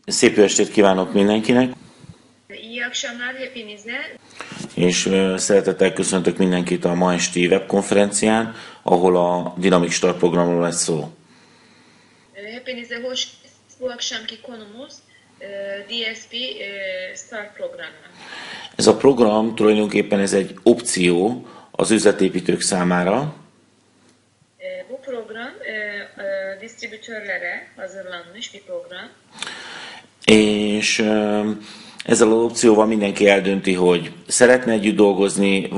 Szép jó estét kívánok mindenkinek, İyi akşamlar hepinize. és szeretettel köszöntök mindenkit a ma esti webkonferencián, ahol a Dynamic Start programról lesz szó. Hepinize hoş geldiniz. Bu akşamki konumuz DSP Start programı. Ez a program tulajdonképpen ez egy opció az üzletépítők számára, Bu program distribütörlere hazırlanmış bir program. és ezzel az opcióval mindenki eldönti, hogy szeretne együtt dolgozni,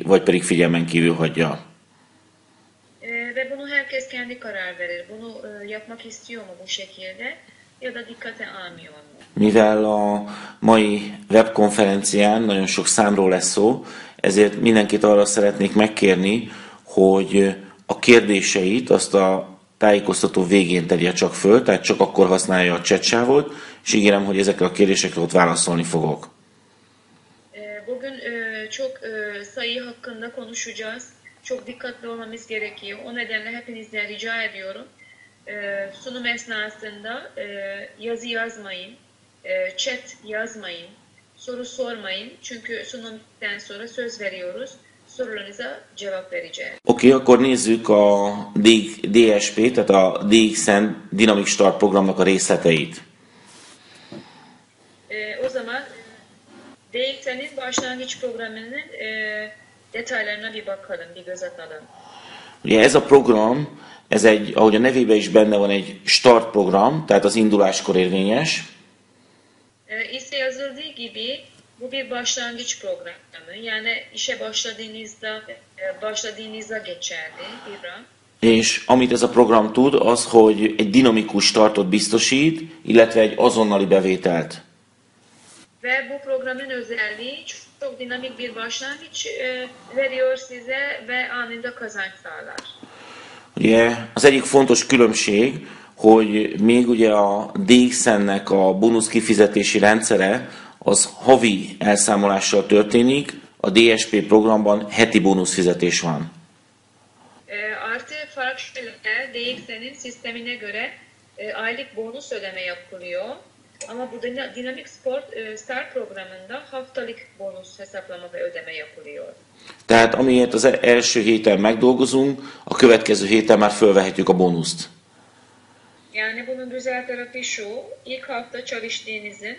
vagy pedig figyelmen kívül hagyja. Ve bunu herkes kendi karar verir. Bunu yapmak istiyor mu bu şekilde ya da dikkate almıyor mu? Mivel a mai webkonferencián nagyon sok számról lesz szó, ezért mindenkit arra szeretnék megkérni, hogy a kérdéseit azt a tájékoztató végén tegye csak föl, tehát csak akkor használja a chatsávot, és ígérem, hogy ezekre a kérdésekre ott válaszolni fogok. Bugün çok sayı hakkında konuşacağız. Çok dikkatli olmamız gerekiyor. O nedenle hepinizden rica ediyorum. Sunum esnasında yazı yazmayın, chat yazmayın, soru sormayın. Çünkü sunumdan sonra söz veriyoruz. Sorularınıza cevap vereceğiz. Oké, akkor nézzük a DSP, tehát a DXN Dynamic Start programnak a részleteit. O zaman DXN'in başlangıç programının detaylarına bir bakalım, bir göz atalım. Ugye ez a program, ez egy, ahogy a nevében is benne van, egy start program, tehát az induláskor érvényes. İsmi yazıldığı gibi bu bir başlangıç programı. Yani işe başladığınızda geçerli bir program. És amit ez a program tud, az, hogy egy dinamikus startot biztosít, illetve egy azonnali bevételt. Ve bu programın özelliği çok dinamik bir başlangıç veriyor size ve anında kazanç sağlar. Ugye az egyik fontos különbség, hogy még ugye a DXN-nek a bónusz kifizetési rendszere az havi elszámolással történik, a DSP programban heti bónuszfizetés van. Artı fark şöyle, DXN'in sistemine göre aylık bonus ödeme yapılıyor. Ama bu Dynamic Start programında haftalık bonus hesaplama ve ödeme yapılıyor. Tehát amiért az első héten megdolgozunk, a következő héten már fölvehetjük a bónuszt. Yani bunun güzel tarafı şu, ilk hafta çalıştığınızın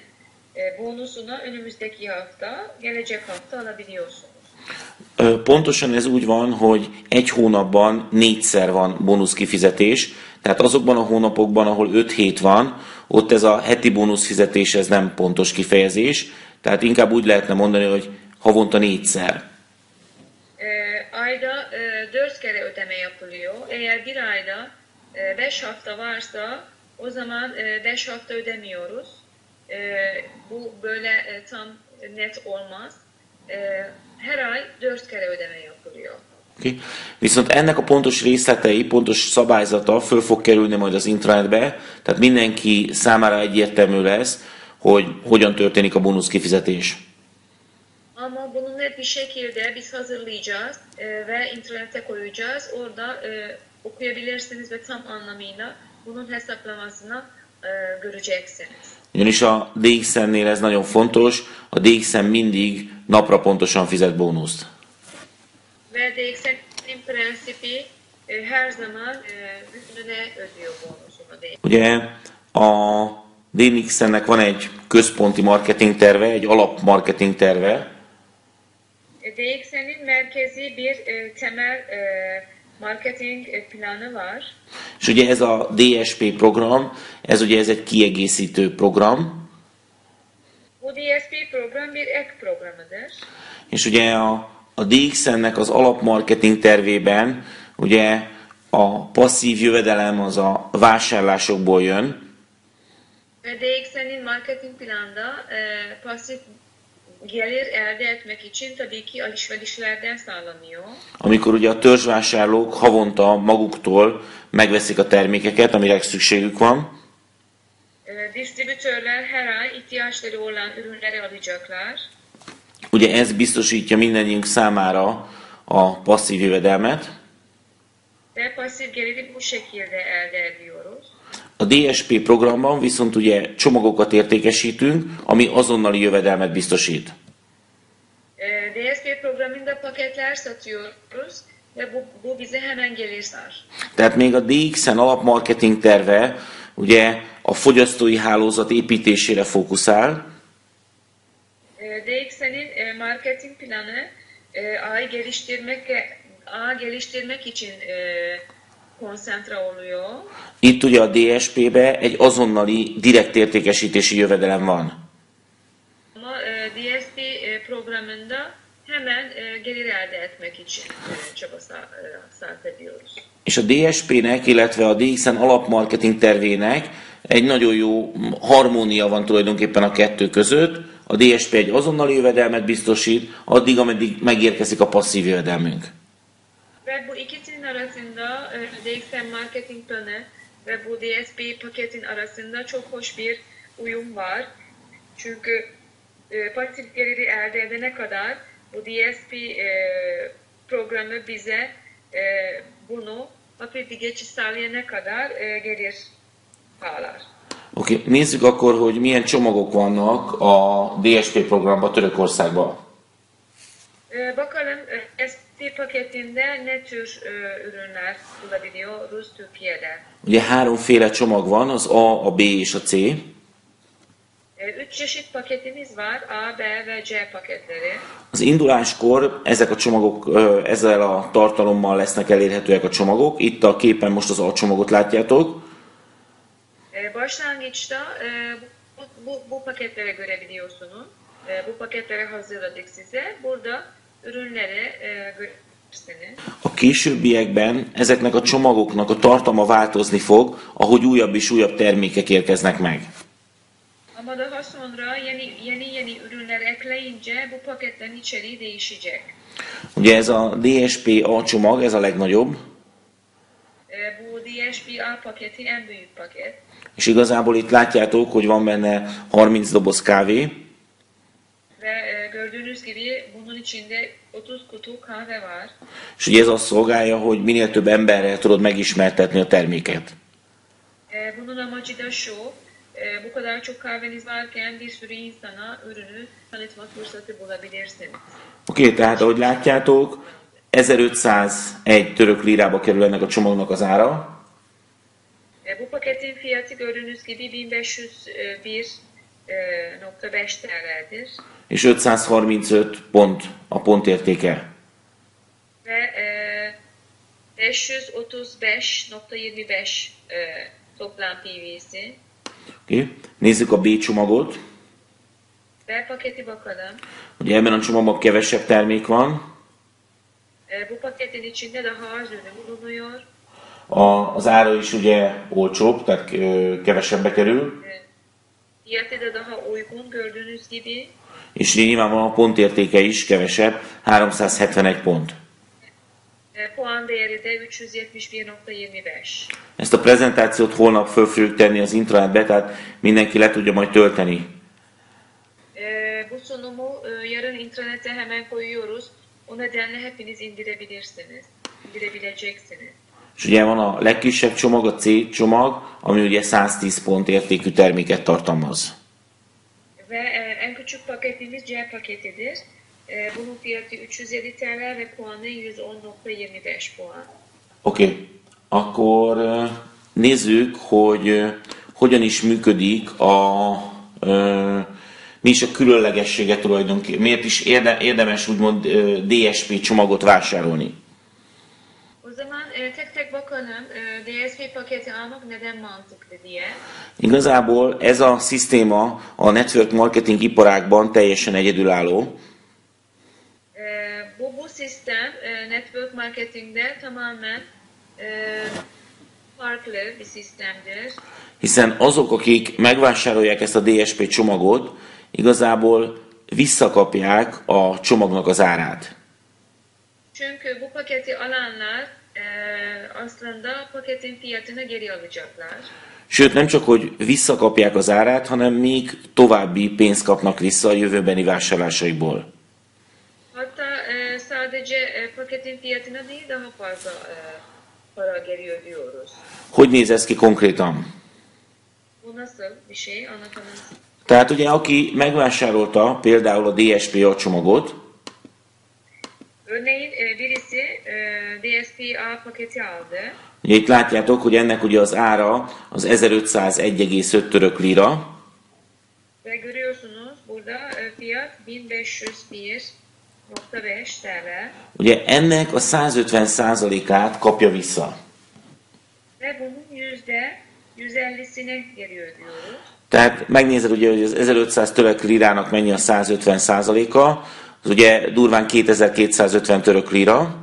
bonusuna önümüzdeki hafta, gelecek hafta alabiliyorsunuz. Pontosan ez úgy van, hogy egy hónapban 4-szer van bónusz kifizetés, tehát azokban a hónapokban, ahol 5 hét van, ott ez a heti bónusz fizetés, ez nem pontos kifejezés, tehát inkább úgy lehetne mondani, hogy havonta 4-szer. Ayda 4 kere ödeme yapılıyor. Eğer bir ayda 5 hafta varsa o zaman 5 hafta ödemiyoruz. Bu böyle tam net olmaz. Her ay 4 kere ödeme yapılıyor. Okay. Viszont ennek a pontos részletei, pontos szabályzata föl fog kerülni majd az intranetbe, tehát mindenki számára egyértelmű lesz, hogy hogyan történik a bónusz kifizetés. Ama bunu net bir şekilde biz hazırlayacağız ve internete koyacağız. Orada okuyabilirsiniz ve tam anlamıyla bunun hesaplamasını göreceksiniz. Ugyanis a DXN-nél ez nagyon fontos, a DXN mindig napra pontosan fizet bónuszt. Ve DXN'in prensipi her zaman gününe ödüyor bonusunu. Ugye a DXN-nek van egy központi marketing terve, egy alapmarketing terve, DXN'in merkezi bir temel marketing planı var. és ugye ez a DSP program, ez ugye ez egy kiegészítő program, Bu DSP program bir ek programıdır. és ugye a DXN-nek az alapmarketing tervében ugye a passzív jövedelem az a vásárlásokból jön, Ve DXN'in marketing planında pasif gelir elde etmek için tabii ki alışverişlerden sağlanıyor. amikor ugye a törzsvásárlók havonta maguktól megveszik a termékeket, amire szükségük van, Distribütörler her ay ihtiyaçları olan ürünleri alacaklar. ugye ez biztosítja mindannyiunk számára a passzív jövedelmet. Ve pasif geliri bu şekilde elde ediyoruz. A A DSP programban viszont ugye csomagokat értékesítünk, ami azonnali jövedelmet biztosít. DSP programında paketler satıyoruz ve bu bize hemen gelir sağlar. Tehát még a DXN alapmarketing terve ugye a fogyasztói hálózat építésére fókuszál, DXN'in marketing planı ağı geliştirmek için konsantre oluyor. Itt ugye a DSP-be egy azonnali direkt értékesítési jövedelem van. Ama DSP programında hemen gelir elde etmek için çaba sarf ediyoruz. És a DSP-nek, illetve a DXN alapmarketing tervének egy nagyon jó harmónia van tulajdonképpen a kettő között. A DSP egy azonnali jövedelmet biztosít, addig, ameddig megérkezik a passzív jövedelmünk. Ve bu ikisinin arasında DXN marketing planı ve bu DSP paketin arasında çok hoş bir uyum var. Çünkü pasif geliri elde edene kadar bu DSP programı bize bunu hafif bir geçiş sağlayana kadar gelir sağlar. Oké, nézzük akkor, hogy milyen csomagok vannak a DSP programban Törökországban. Bakalım SP paketinde ne tür ürünler bulabiliyoruz Türkiye'de? Ugye háromféle csomag van, az A, a B és a C. Üç çeşit paketimiz var. A, B ve C paketleri. Az induláskor ezek a csomagok ezzel a tartalommal lesznek elérhetőek a csomagok. Itt a képen most az A csomagot látjátok. Başlangıçta bu paketlere görebiliyorsunuz. Bu paketleri hazırladık size. Burada ürünleri görebilirsiniz. A későbbiekben ezeknek a csomagoknak a tartalma változni fog, ahogy újabb és újabb termékek érkeznek meg. Ama daha sonra yeni ürünler ekleyince bu paketlerin içeriği değişecek. Ugye ez a DSP A csomag, ez a legnagyobb. Bu DSP A paketi en büyük paket. És igazából itt látjátok, hogy van benne 30 doboz kávé. Ve gördüğünüz gibi bunun içinde 30 kutu kahve var. És ugye ez azt szolgálja, hogy minél több emberrel tudod megismertetni a terméket. Bunun amacı da şu, bu kadar çok kahveniz varken bir sürü insana ürünü tanıtma fırsatı bulabilirsiniz. Oké, tehát ahogy látjátok, 1501 török lirába kerül ennek a csomagnak az ára. Bu paketin fiyatı gördüğünüz gibi 1501.5 TL'dir. És 535 pont a pontértéke. Ve 535.25 toplam PV'si. Oké, nézzük a B csomagot. B paketi bakalım. Ugye ebben a csomagban kevesebb termék van. Bu paketin içinde daha az ürün bulunuyor. Az ára is ugye olcsóbb, tehát kevesebbe kerül. Fiyatı da daha uygun gördüğünüz gibi. És nyilvánvalóan a pontértéke is kevesebb, 371 pont. Puan değeri de 371.25. Ezt a prezentációt holnap föl fogjuk tenni az intranetbe, tehát mindenki le tudja majd tölteni. Bu sunumu yarın internete hemen koyuyoruz. O nedenle hepiniz indirebileceksiniz. És ugye van a legkisebb csomag, a C csomag, ami ugye 110 pont értékű terméket tartalmaz. Ve en küçük paketimiz C paketidir. Bunun fiyatı 307 TL ve puanı 110.25 puan. Oké, akkor nézzük, hogy hogyan is működik mi is a különlegessége tulajdonképpen. Miért is érdemes úgymond DSP csomagot vásárolni? O zaman tek tek bakalım DSP paketi almak neden mantıklı diye. Igazából ez a szisztéma a network marketing iparágban teljesen egyedülálló. Bu sistem network marketingde tamamen farklı bir sistemdir. Hiszen azok, akik megvásárolják ezt a DSP csomagot, igazából visszakapják a csomagnak az árát. Çünkü bu paketi alanlar aslında paketin fiyatını geri alacaklar. Sőt, nem csak, hogy visszakapják az árát, hanem még további pénzt kapnak vissza a jövőbeni vásárlásaikból. Hatta sadece paketin fiyatına değil daha fazla para geri ödüyoruz. Hogy néz ez ki konkrétan? Bu nasıl bir şey? Anlatır mısın? Tehát ugye aki megvásárolta például a DSPA csomagot, Örneğin birisi DSPA paketi aldı ugye itt látjátok, hogy ennek ugye az ára az 1501,5 török lira, ve görüyorsunuz burada fiyat 1501.5 TL ugye ennek a 150%-át kapja vissza. ve bunun %150'sine geri ödüyoruz. Tehát megnézed ugye, hogy az 1500 török lirának mennyi a 150%-a, az ugye durván 2250 török lira,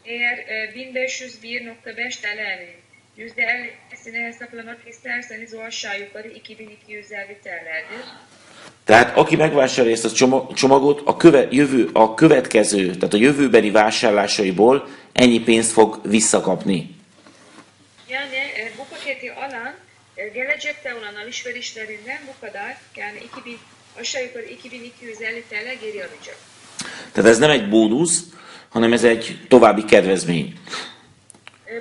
Eğer 1501.5 TL'nin %50'sini hesaplamak isterseniz o aşağı yukarı 2250 TL'dir. tehát aki megvásárolja ezt a csomagot, a következő, tehát a jövőbeli vásárlásaiból ennyi pénzt fog visszakapni. Yani bu paketi alan gelecekte olan alışverişlerinden bu kadar yani aşağı yukarı 2250 TL geri alacak. Tehát ez nem egy bónusz, hanem ez egy további kedvezmény.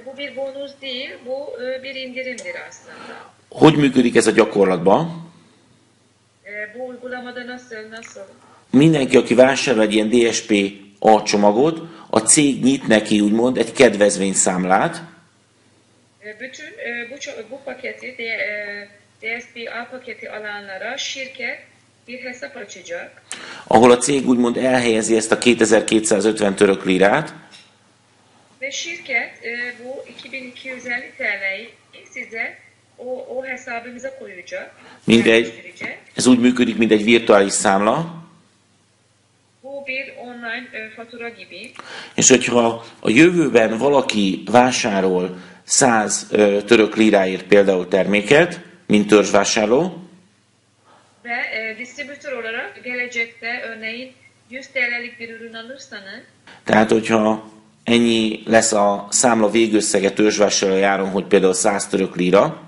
Bu bir bonus değil, bu bir indirimdir aslında. Hogy működik ez a gyakorlatban? Bu uygulamada nasıl? Mindenki, aki vásárol egy ilyen DSPA csomagot, a cég nyit neki úgymond egy kedvezményszámlát, Bütün bu paketi DSPA paketi alanlara şirket bir hesap açacak. ahol a cég úgymond elhelyezi ezt a 2250 török lirát, Ve şirket bu 2250 TL'yi size o hesabınıza koyacak. yerleştirecek. ez úgy működik, mint egy virtuális számla, Bu bir online fatura gibi. és hogyha a jövőben valaki vásárol 100 török liráért például terméket, mint törzsvásárló, Ve distribütör olarak gelecekte örneğin 100 TL'lik bir ürün alırsanız tehát hogyha ennyi lesz a számla végösszege törzsvásárló áron, hogy például 100 török lira,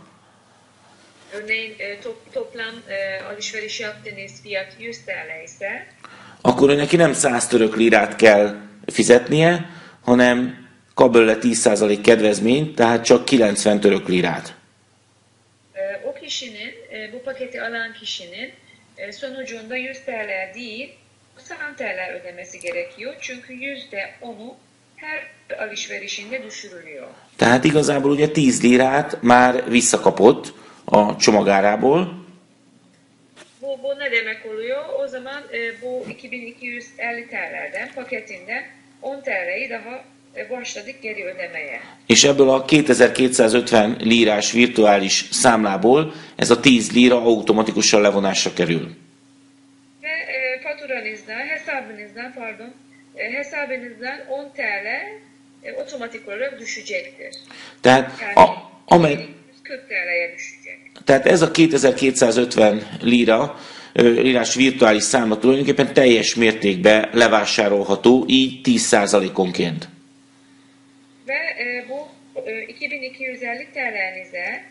örneğin toplam alışveriş yaptığınız fiyat 100 TL ise akkor neki nem 100 török lirát kell fizetnie, hanem kap belőle 10% kedvezményt, tehát csak 90 török lirát. o kişinin bu paketi alan kişinin sonucunda 100 TL değil 90 TL ödemesi gerekiyor. Çünkü %10'u her alışverişinde düşürülüyor. Tehát igazából ugye 10 lirát már visszakapott a csomagárából, Bu ne demek oluyor? O zaman bu 2250 TL'den paketinden 10 TL'yi daha başladık geri ödemeye. és ebből a 2250 lírás virtuális számlából ez a 10 lira automatikusan levonásra kerül. Ve hesabınızdan 10 TL otomatik olarak düşecektir. Tehát, Yani 140 TL'ye düşecek. tehát ez a 2250 lirás virtuális számla tulajdonképpen teljes mértékben levásárolható, így 10%-onként. Ve bu 2250 TL'nize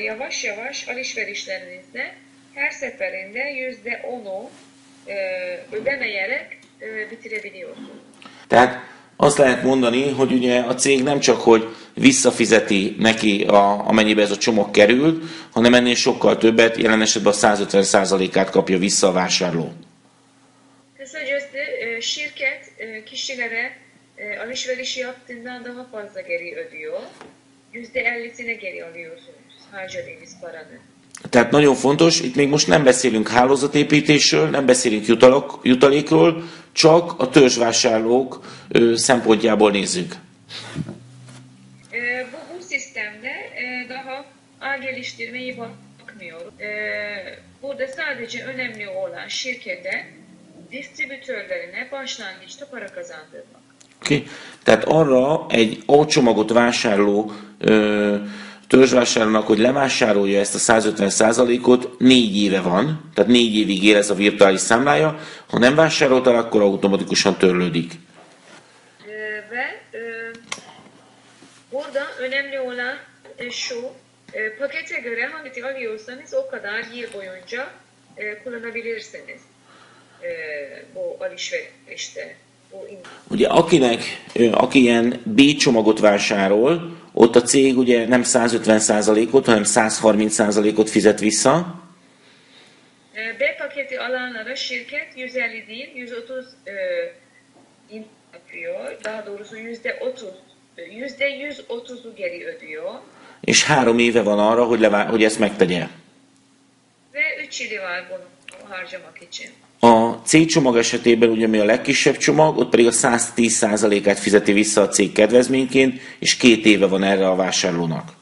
yavaş yavaş alışverişlerinizde her seferinde %10'u ödemeyerek bitirebiliyorsunuz. Tehát azt lehet mondani, hogy ugye a cég nem csak, hogy visszafizeti neki, amennyibe ez a csomag került, hanem ennél sokkal többet, jelen esetben a 150%-át kapja vissza a vásárló. Kısacası şirket kişilere alışveriş yaptığından daha fazla geri ödüyor. %50'sine geri alıyorsunuz harcadığınız paranın. Tehát nagyon fontos, itt még most nem beszélünk hálózatépítésről, nem beszélünk jutalékról, csak a törzsvásárlók szempontjából nézzük. Bu sistemde daha geliştirmeyi bakmıyoruz. Burada sadece önemli olan şirkete, distribütörlerine başlangıçta para kazandırmak. Okay. Tehát arra egy alcsomagot vásárló törzsvásárlónak, hogy levásárolja ezt a 150%-ot, 4 éve van, tehát 4 évig él ez a virtuális számlája, ha nem vásárolt el, akkor automatikusan törlődik. Ve burada önemli olan şu, pakete göre hangisi alıyorsanız o kadar yıl boyunca kullanabilirsiniz bu alışverişte Ugye aki ilyen B csomagot vásárol, ott a cég ugye nem 150%-ot, hanem 130%-ot fizet vissza. B paketi alanlara şirket 150 değil 130 yapıyor. Daha doğrusu %130'u geri ödüyor. És 3 éve van arra, hogy ezt megtegye. Ve 3 yılı var bunu harcamak için. A C csomag esetében, ugye mi a legkisebb csomag, ott pedig a 110%-át fizeti vissza a cég kedvezményként, és 2 éve van erre a vásárlónak.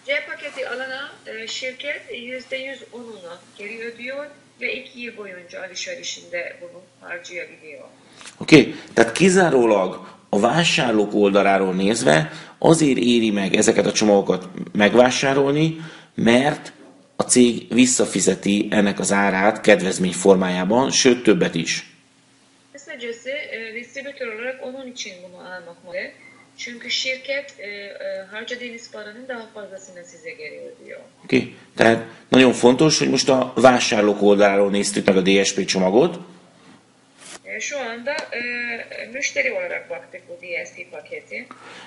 C paketi alana şirket %110'unu geri ödüyor ve 2 yıl boyunca alışverişinde bunu harcayabiliyor. Oké? Tehát kizárólag a vásárlók oldaláról nézve azért éri meg ezeket a csomagokat megvásárolni, mert a cég visszafizeti ennek az árát kedvezmény formájában, sőt többet is. Kısacası distribütör olarak onun için bunu almakmalı. Çünkü şirket harcadığınız paranın daha fazlasını size geri ödüyor. Oké? Tehát nagyon fontos, hogy most a vásárlók oldaláról néztük meg a DSP csomagot. Şu anda müşteri olarak baktık bu DSP paketi.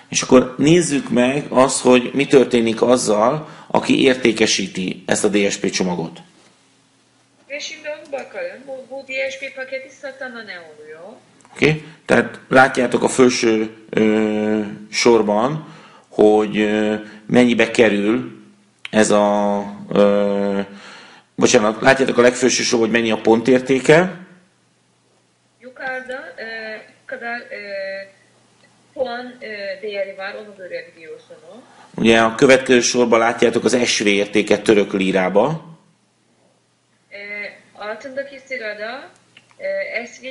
És akkor nézzük meg azt, hogy mi történik azzal, aki értékesíti ezt a DSP csomagot. Ve şimdi onu bakalım. Bu DSP paketi satana ne oluyor? Oké? Tehát látjátok a felső sorban, hogy mennyibe kerül ez a... bocsánat, látjátok a legfelső sorban, hogy mennyi a pontértéke. Yukarıda kadar puan değeri var, onu görebiliyorsunuz. Ugye a következő sorban látjátok az SV értéket török lírába. Altındaki sırada SV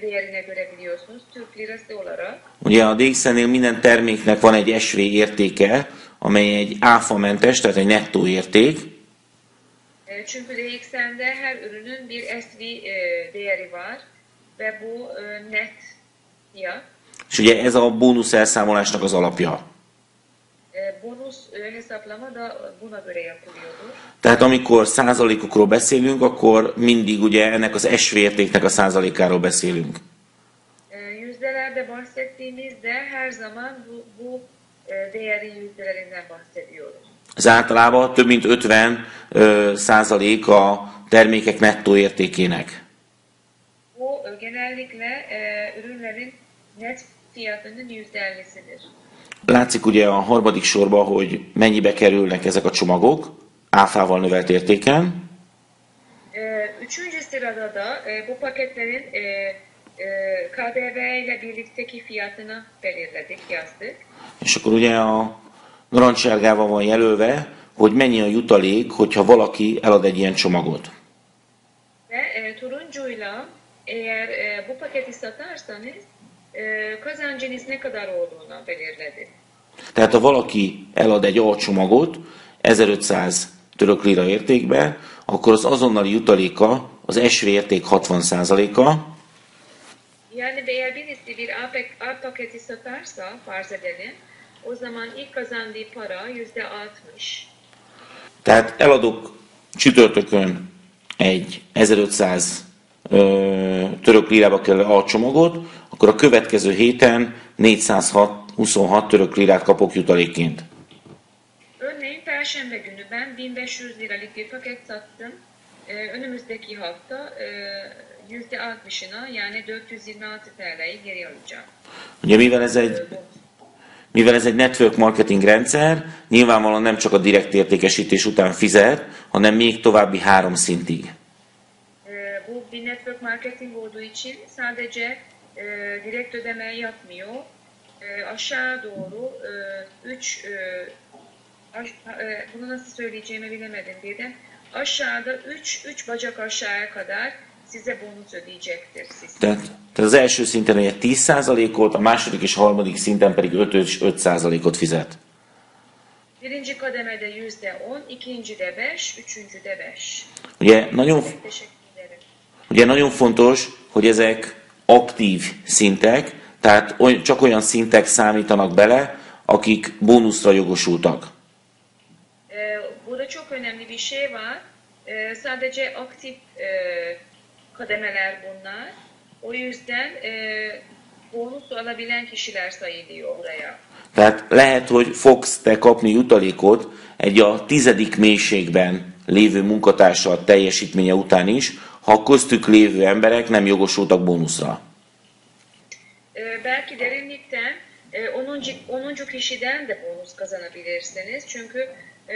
değerine görebiliyorsunuz Türk lirası olarak. Ugye a DXN-nél minden terméknek van egy SV értéke, amely egy áfamentes, tehát egy nettó érték. Çünkü DXN'de her ürünün bir SV değeri var ve bu net fiyat. És ugye ez a bónusz elszámolásnak az alapja. Bónusz hesaplama da buna göre yapılıyordur. Tehát amikor százalékokról beszélünk, akkor mindig ugye ennek az SV értéknek a százalékáról beszélünk. Yüzdelerde bahsettiğimizde her zaman bu değerin yüzdelerinden bahsediyoruz. Ez általában több mint 50% a termékek nettó értékének. Bu genellikle ürünlerin net fiyatının %50'sidir. Látszik ugye a harmadik sorban, hogy mennyibe kerülnek ezek a csomagok áfával növelt értéken. Üçüncü sırada da bu paketlerin KDV ile birlikteki fiyatını belirledik, yazdık. És akkor ugye a narancssárgával van jelölve, hogy mennyi a jutalék, hogyha valaki elad egy ilyen csomagot. Ve turuncuyla eğer bu paketi satarsanız kazancınız ne kadar olduğunu belirledik. Tehát ha valaki elad egy A csomagot 1500 török lira értékbe, akkor az azonnali jutaléka az SV érték 60%-a. Yani eğer birisi bir A paketi satarsa farz edelim, o zaman ilk kazandığı para %60. Tehát eladok csütörtökön egy 1500 török lirába kerülő A csomagot, akkor a következő héten 426 török lirát kapok jutalékként. Örneğin Perşembe günü ben 1500 liralık bir paket sattım. Önümüzdeki hafta %60'ına yani 426 TL'yi geri alacağım. Ugye mivel ez egy network marketing rendszer, nyilvánvalóan nem csak a direkt értékesítés után fizet, hanem még további 3 szintig. Bu bir network marketing olduğu için sadece direkt ödeme yapmıyor. Aşağı doğru 3 bunu nasıl söyleyeceğimi bilemedim birden. Aşağıda 3 bacak aşağıya kadar size bonus ödeyecektir sistem. Tehát az első szinten ugye 10%-ot, a második és harmadik szinten pedig 5%-ot fizet. Birinci kademede %10, ikincide 5, üçüncüde 5. Ugye Teşekkür nagyon fontos, hogy ezek aktív szintek, tehát csak olyan szintek számítanak bele, akik bónuszra jogosultak. Burada çok önemli bir şey var. Sadece aktif kademeler bunlar. O yüzden bonus alabilen kişiler sayılıyor oraya. Tehát lehet, hogy fogsz te kapni jutalékot egy a 10. mélységben lévő munkatársad teljesítménye után is, ha a köztük lévő emberek nem jogosultak bónuszra. Belki derinlikten 10. kişiden de bonus kazanabilirsiniz. Çünkü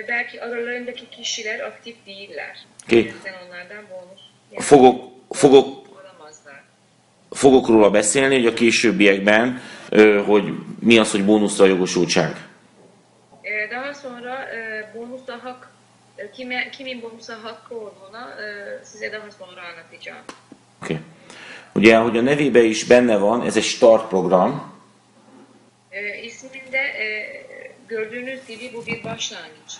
belki aralarındaki kişiler aktif değiller. Okay. Yüzden onlardan bonus alamazlar. Fogok róla beszélni, hogy a későbbiekben, hogy mi az, hogy bónuszra jogosultság. Daha sonra bonusa hak, kimin bonusa hakkı olduğuna size daha sonra anlatacağım. Okay. Ugye, ahogy a nevében is benne van, ez egy start program. İsminde gördüğünüz gibi bu bir başlangıç.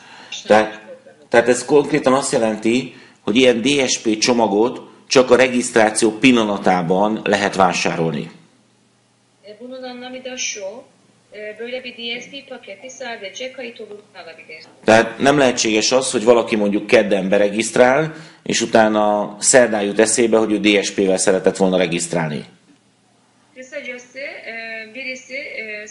Tehát ez konkrétan azt jelenti, hogy ilyen DSP csomagot csak a regisztráció pillanatában lehet vásárolni. Bunun anlamı da şu, böyle bir DSP paketi sadece kayıt olurken alabilirsiniz. Tehát nem lehetséges az, hogy valaki mondjuk kedden beregisztrál, és utána szerdán jut eszébe, hogy ő DSP-vel szeretett volna regisztrálni. Kısacası birisi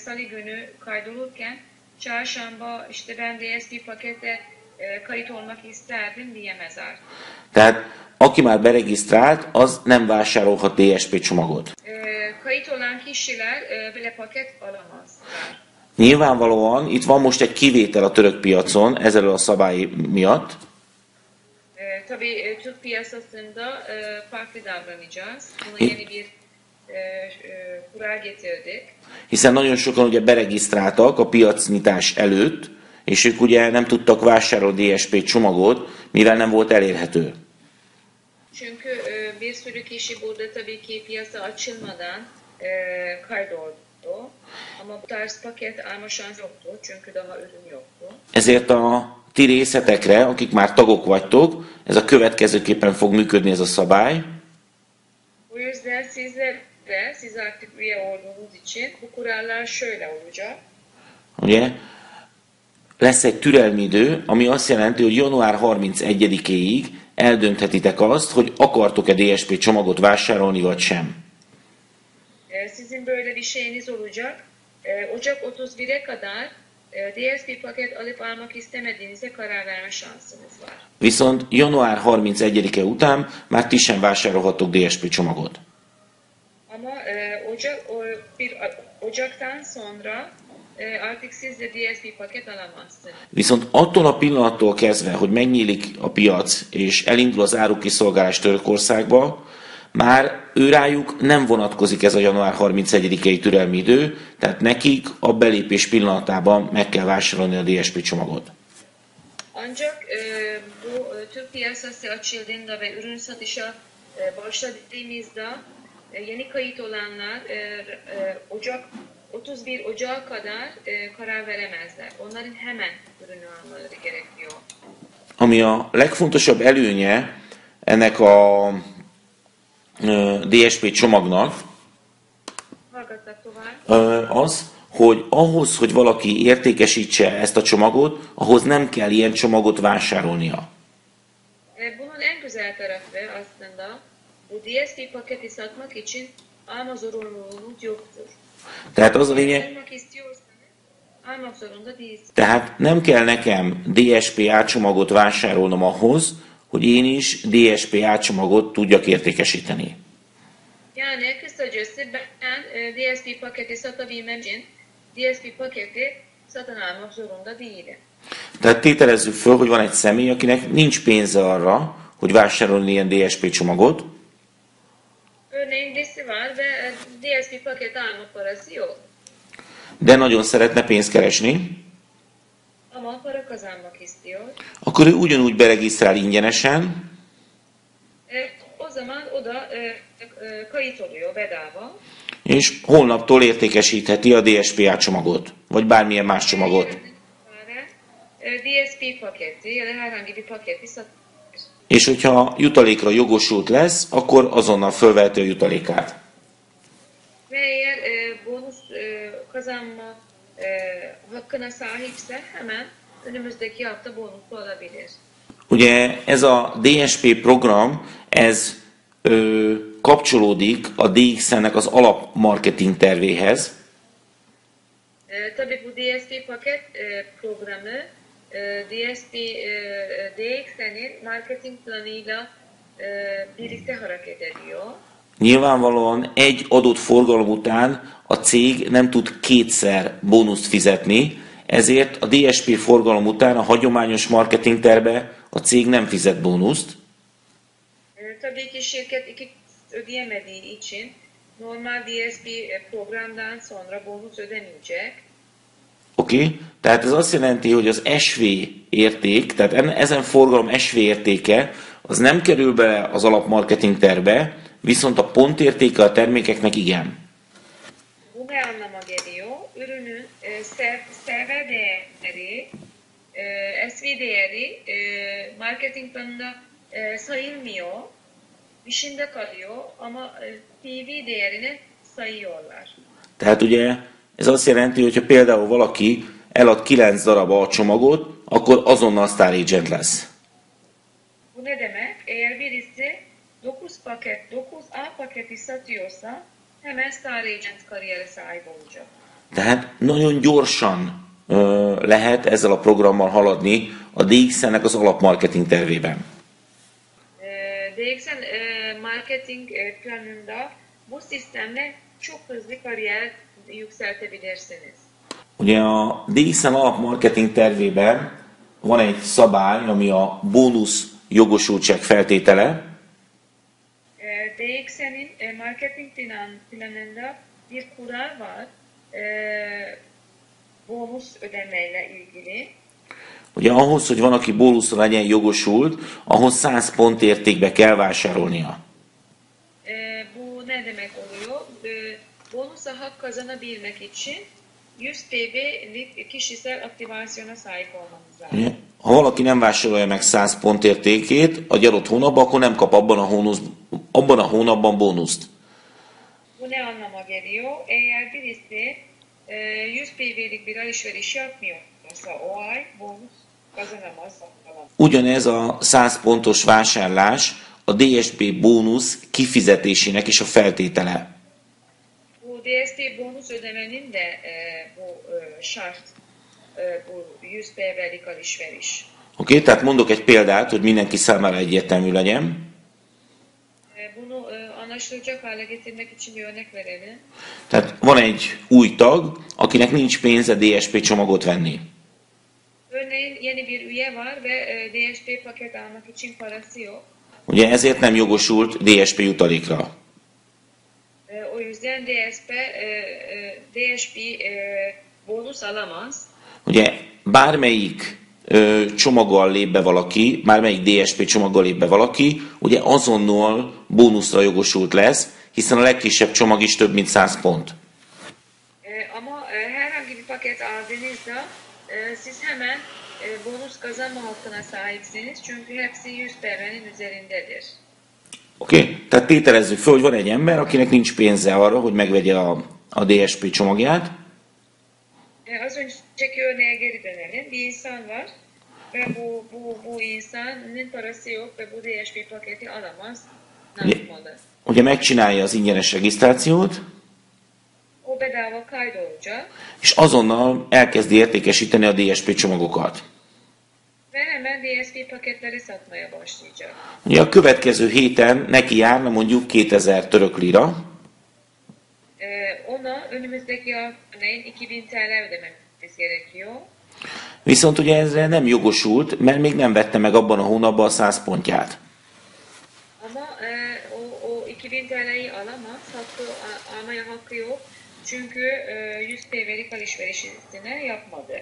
salı günü kaydolurken çarşamba işte ben DSP pakete kayıt olmak isterdim diyemez artık. Tehát aki már beregisztrált, az nem vásárolhat DSP csomagot. Kayıt olan kişiler bile paket alamazlar. Nyilvánvalóan itt van most egy kivétel a török piacon ezzel a szabály miatt. Tabii Türk piyasasında farklı davranacağız. Buna yeni bir kural getirdik. Hiszen nagyon sokan ugye beregisztráltak a piacnyitás előtt, és ők ugye nem tudtak vásárolni DSP csomagot, mivel nem volt elérhető. Çünkü bir sürü kişi burada tabii ki piyasa açılmadan kaydoldu. Ama bu tarz paket alma şansı yoktu. Çünkü daha ürün yoktu. Ezért a ti részetekre, akik már tagok vagytok, ez a következőképpen fog működni ez a szabály. Bu yüzden siz artık üye olduğunuz için bu kurallar şöyle olacak. Ugye? Lesz egy türelmi idő, ami azt jelenti, hogy január 31-éig eldönthetitek azt, hogy akartok-e DSP csomagot vásárolni, vagy sem. Sizin böyle bir şeyiniz olacak. Ocak 31'e kadar DSP paket alıp almak istemediğinize karar verme şansınız var. Viszont január 31-e után már ti sem vásárolhatok DSP csomagot. Ama Ocak'tan sonra artık siz de DSP paket alamazsınız. Viszont attól a pillanattól kezdve, hogy megnyílik a piac és elindul az árukiszolgálás Törökországba, már őrájuk nem vonatkozik ez a január 31-i türelmi idő, tehát nekik a belépés pillanatában meg kell vásárolni a DSP csomagot. Ancak bu Türk piyasası açıldığında ve ürün satışa başladığımızda yeni kayıt olanlar 31 Ocak'a kadar karar veremezler. Onların hemen ürünü almaları gerekiyor. Ami a legfontosabb előnye ennek a DSP csomagnak, az, hogy ahhoz, hogy valaki értékesítse ezt a csomagot, ahhoz nem kell ilyen csomagot vásárolnia. Bunun en güzel tarafı aslında bu DSP paketi satmak için alma zorunluluğunuz yoktur. Tehát az a lényeg, almak zorunda değilsiniz. tehát nem kell nekem DSP átcsomagot vásárolnom ahhoz, hogy én is DSP átcsomagot tudjak értékesíteni. Yani kısacası ben DSP paketi satabilmem için DSP paketi satın almak zorunda değilim. Tehát tételezzük föl, hogy van egy személy, akinek nincs pénze arra, hogy vásárolni ilyen DSP csomagot. Örneğin birisi var ve DSP paketi alma parası yok. De nagyon szeretne pénzt keresni. Ama para kazanmak istiyor. Akkor ő ugyanúgy beregisztrál ingyenesen. O zaman o da kayıt oluyor bedava. És holnaptól értékesítheti a DSP átcsomagot, vagy bármilyen más csomagot. DSP paketi ya da herhangi bir paketi satabilir. És hogyha jutalékra jogosult lesz, akkor azonnal fölveheti a jutalékát. Ve eğer bonus kazanma hakkına sahipse hemen önümüzdeki hafta bonusu alabilir. Ugye ez a DSP program, ez kapcsolódik a DXN-nek az alapmarketing tervéhez. Tabii bu DSP paket programı DSP DXN'in marketing planıyla birlikte hareket ediyor. Nyilvánvalóan egy adott forgalom után a cég nem tud kétszer bónuszt fizetni, ezért a DSP forgalom után a hagyományos marketing tervbe a cég nem fizet bónuszt. Tabii ki şirket iki ödeyemediği için normal DSP programdan sonra bonus ödemeyecek. Oké? Tehát ez azt jelenti, hogy az SV érték, tehát ezen forgalom SV értéke, az nem kerül bele az alapmarketing tervbe, viszont a pontértéke a termékeknek igen. Bu ne anlama geliyor? Ürünün server değeri, SV değeri marketing planında sayılmıyor, işinde kalıyor ama PV değerini sayıyorlar. Tehát ugye ez azt jelenti, hogy ha például valaki elad 9 darab a csomagot, akkor azonnal Star Agent lesz. Bu ne demek? Eğer birisi 9 A paketi satıyorsa hemen Star Agent kariyere sahip olacak. Tehát nagyon gyorsan lehet ezzel a programmal haladni a DXN-nek az alapmarketing tervében. DXN marketing planında bu sistemle çok hızlı kariyer yükseltebilirsiniz. Ugye a DXN alapmarketing tervében van egy szabály, ami a bónusz jogosultság feltétele. DXN'in marketing planında bir kural var. Bonus ödemeyle ilgili. Ugye ahhoz, hogy van, aki bónuszra legyen jogosult, ahhoz 100 pont értékbe kell vásárolnia. Bu ne demek oluyor? Bonusa hak kazanabilmek için 100 PB'lik kişisel aktivasyona sahip olmanız lazım. Ugye? Ha valaki nem vásárolja meg 100 pont értékét egy adott hónapban, akkor nem kap abban a hónapban bónuszt. Bu ne anlama geliyor? Eğer birisi 100 PB'lik bir alışveriş yapmıyorsa o ay bonus kazanamaz. Ugyanez a 100 pontos vásárlás a DSP bónusz kifizetésének is a feltétele. Bu DSP bonus ödemenin de bu şart, bu 100 PB'lik alışveriş. Oké, tehát mondok egy példát, hogy mindenki számára egyértelmű legyen. Bunu anlaşılacak hale getirmek için bir örnek verelim. Tehát van egy új tag, akinek nincs pénze DSP csomagot venni. Örneğin yeni bir üye var ve DSP paket almak için parası yok. Ugye ezért nem jogosult DSP jutalékra. O yüzden DSP bonus alamaz. Ugye bármelyik csomaggal lép be valaki, bármelyik DSP csomaggal lép be valaki, ugye azonnal bónuszra jogosult lesz, hiszen a legkisebb csomag is több mint 100 pont. Ama herhangi bir paket aldığınızda siz hemen bonus kazanma hakkına sahipsiniz. Çünkü hepsi 100 PB'nin üzerindedir. Oké? Tehát tételezzük föl, hogy van egy ember, akinek nincs pénze arra, hogy megvegye a DSP csomagját. Az önceki örneğe geri dönelim. Bir insan var ve bu insanın parası yok ve bu DSP paketi alamaz. Ne yapmalı? Ugye megcsinálja az ingyenes regisztrációt, O bedava kaydolacak és azonnal elkezdi értékesíteni a DSP csomagokat. ve hemen DSP paketleri satmaya başlayacak. Ugye a következő héten neki járna mondjuk 2000 török lira, Ona önümüzdeki örneğin 2000 TL ödememiz gerekiyor. viszont ugye ezre nem jogosult, mert még nem vette meg abban a hónapban a 100 pontját. Ama o 2000 TL'yi alamaz. Almaya hakkı yok. Çünkü 100 TL'lik alışverişini yapmadı.